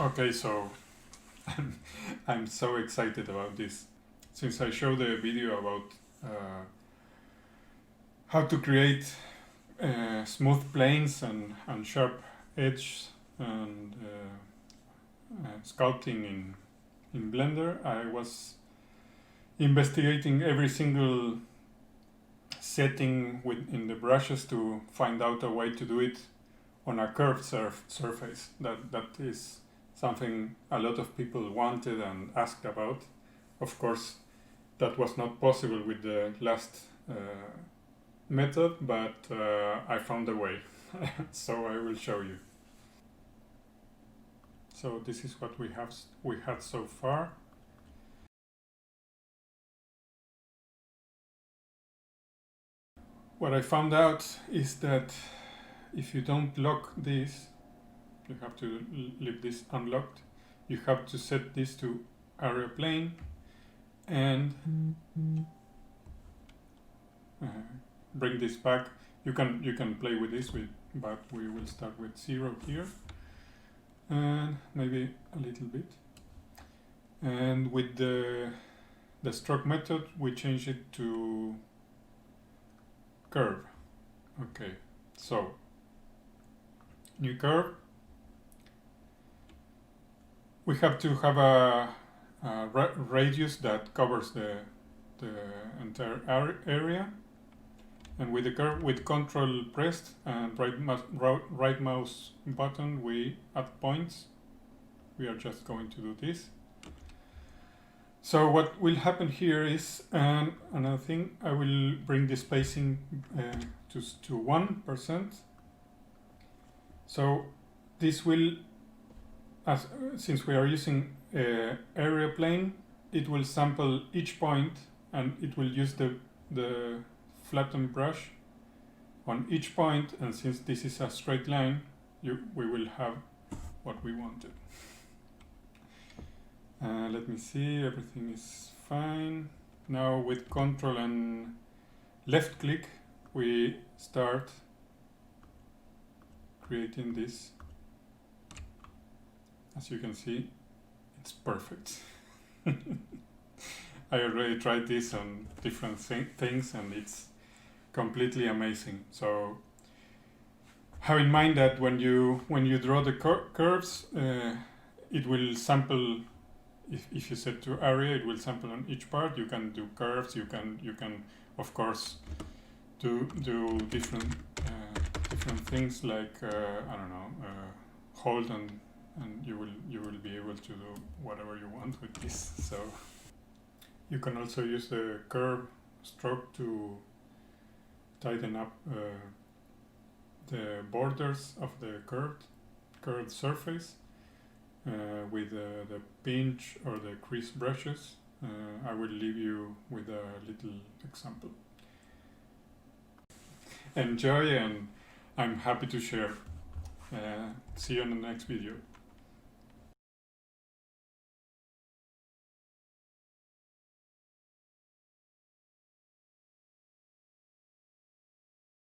Okay, so I'm so excited about this. Since I showed the video about how to create smooth planes and sharp edges and sculpting in Blender, I was investigating every single setting in the brushes to find out a way to do it on a curved surface. That is something a lot of people wanted and asked about. Of course, that was not possible with the last method, but I found a way. So I will show you. So this is what we had so far. What I found out is that if you don't lock this, you have to leave this unlocked. You have to set this to area plane and bring this back. You can play with this, but we will start with 0 here and maybe a little bit. And with the stroke method, we change it to curve. Okay, so new curve. We have to have a radius that covers the entire area, and with the curve, with Control pressed and right mouse button, we add points. We are just going to do this. So what will happen here is another thing. I will bring the spacing to 1%. So this will, since we are using area plane, it will sample each point and it will use the flattened brush on each point, and since this is a straight line, we will have what we wanted. Let me see, everything is fine. Now with Control and left click, we start creating this. As you can see, it's perfect. I already tried this on different things and it's completely amazing. So have in mind that when you draw the curves, it will sample. If you set to area, it will sample on each part. You can do curves. You can of course do different things like I don't know, hold and you will be able to do whatever you want with this. So you can also use the curve stroke to tighten up the borders of the curved surface. With the pinch or the crease brushes. I will leave you with a little example. Enjoy, and I'm happy to share. See you in the next video.